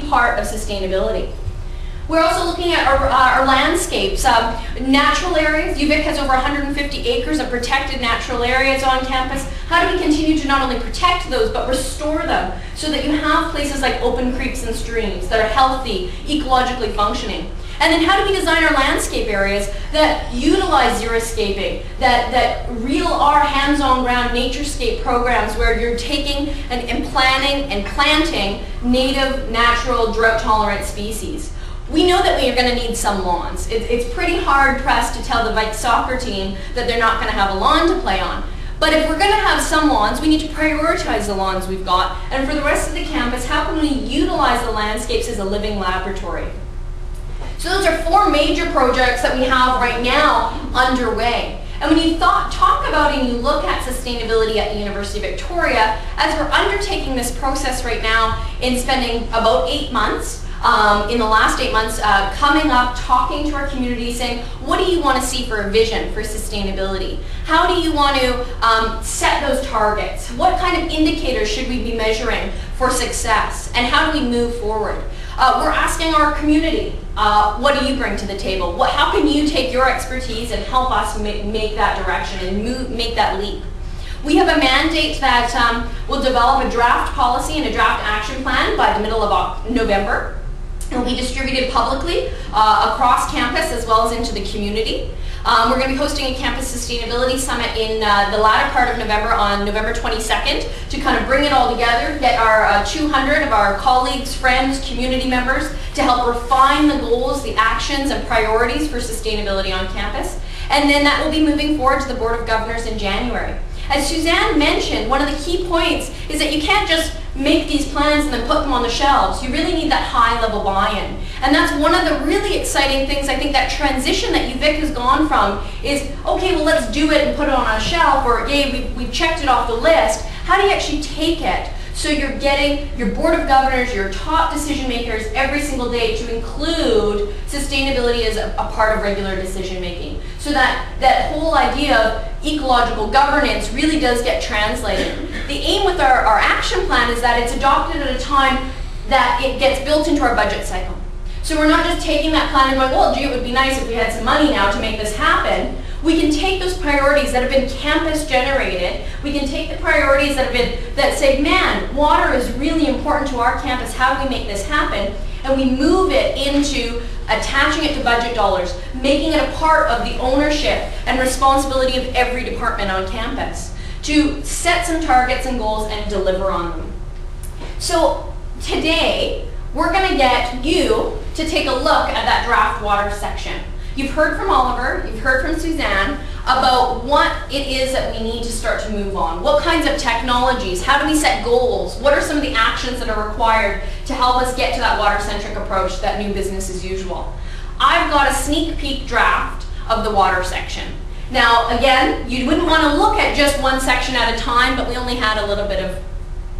part of sustainability. We're also looking at our landscapes, natural areas. UVic has over 150 acres of protected natural areas on campus. How do we continue to not only protect those, but restore them so that you have places like open creeks and streams that are healthy, ecologically functioning? And then how do we design our landscape areas that utilize xeriscaping, that real are hands-on ground naturescape programs where you're taking and planning and planting native, natural, drought-tolerant species? We know that we are going to need some lawns. It's pretty hard-pressed to tell the Vikes soccer team that they're not going to have a lawn to play on. But if we're going to have some lawns, we need to prioritize the lawns we've got. And for the rest of the campus, how can we utilize the landscapes as a living laboratory? So those are 4 major projects that we have right now underway. And when you talk about and you look at sustainability at the University of Victoria, as we're undertaking this process right now in spending about 8 months, in the last 8 months, coming up, talking to our community, saying, what do you want to see for a vision for sustainability? How do you want to set those targets? What kind of indicators should we be measuring for success? And how do we move forward? We're asking our community, what do you bring to the table? How can you take your expertise and help us make that direction and make that leap? We have a mandate that will develop a draft policy and a draft action plan by the middle of November. It will be distributed publicly across campus as well as into the community. We're going to be hosting a campus sustainability summit in the latter part of November on November 22nd to kind of bring it all together, get our 200 of our colleagues, friends, community members to help refine the goals, the actions and priorities for sustainability on campus. And then that will be moving forward to the Board of Governors in January. As Suzanne mentioned, one of the key points is that you can't just make these plans and then put them on the shelves. You really need that high-level buy-in. And that's one of the really exciting things, I think, that transition that UVic has gone from is, okay, well, let's do it and put it on a shelf, or, yay, we've checked it off the list. How do you actually take it so you're getting your Board of Governors, your top decision makers every single day to include sustainability as a part of regular decision making? So that whole idea of ecological governance really does get translated. The aim with our action plan is that it's adopted at a time that it gets built into our budget cycle. So we're not just taking that plan and going, well, gee, it would be nice if we had some money now to make this happen. We can take those priorities that have been campus generated. We can take the priorities that say, man, water is really important to our campus. How do we make this happen? And we move it into attaching it to budget dollars, making it a part of the ownership and responsibility of every department on campus to set some targets and goals and deliver on them. So today, we're going to get you to take a look at that draft water section. You've heard from Oliver, you've heard from Suzanne about what it is that we need to start to move on. What kinds of technologies? How do we set goals? What are some of the actions that are required to help us get to that water-centric approach, that new business as usual? I've got a sneak peek draft of the water section. Now, again, you wouldn't want to look at just one section at a time, but we only had a little bit of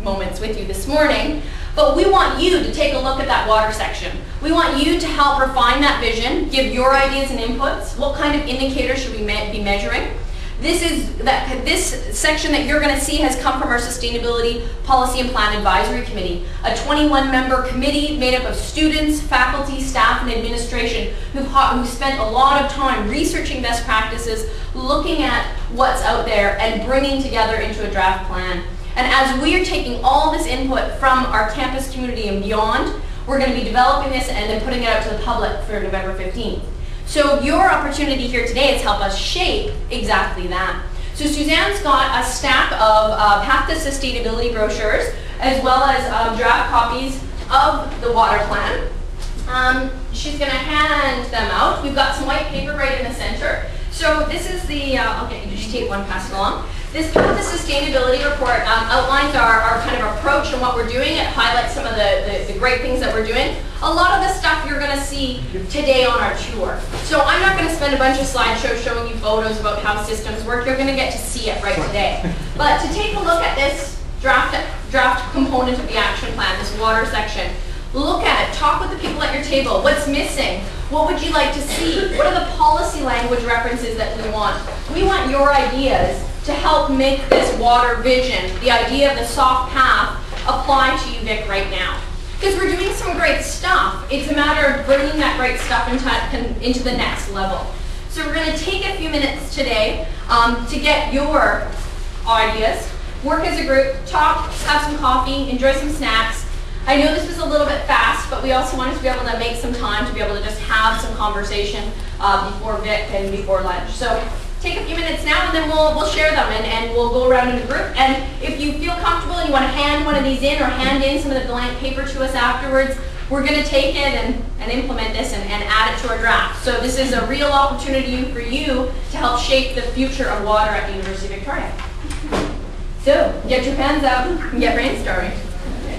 moments with you this morning. But we want you to take a look at that water section. We want you to help refine that vision, give your ideas and inputs. What kind of indicators should we be measuring? This section that you're going to see has come from our Sustainability Policy and Plan Advisory Committee, a 21-member committee made up of students, faculty, staff, and administration who've spent a lot of time researching best practices, looking at what's out there, and bringing together into a draft plan. And as we are taking all this input from our campus community and beyond, we're going to be developing this and then putting it out to the public for November 15th. So your opportunity here today is to help us shape exactly that. So Suzanne's got a stack of Path to Sustainability brochures, as well as draft copies of the water plan. She's going to hand them out. We've got some white paper right in the center. So this is the, okay, just take one, pass it along. This Path to Sustainability report outlines our kind of approach and what we're doing. It highlights some of the great things that we're doing. A lot of the stuff you're going to see today on our tour. So I'm not going to spend a bunch of slideshows showing you photos about how systems work. You're going to get to see it right today. But to take a look at this draft component of the action plan, this water section, look at it, talk with the people at your table. What's missing? What would you like to see? What are the policy language references that we want? We want your ideas to help make this water vision, the idea of the soft path, apply to UVic right now. Because we're doing some great stuff. It's a matter of bringing that great stuff into the next level. So we're going to take a few minutes today to get your ideas, work as a group, talk, have some coffee, enjoy some snacks. I know this was a little bit fast, but we also wanted to be able to make some time to be able to just have some conversation before Vic and before lunch. So take a few minutes now, and then we'll share them, and we'll go around in the group. And if you feel comfortable and you want to hand one of these in or hand in some of the blank paper to us afterwards, we're going to take it and implement this and add it to our draft. So this is a real opportunity for you to help shape the future of water at the University of Victoria. So get your pens out and get brainstorming.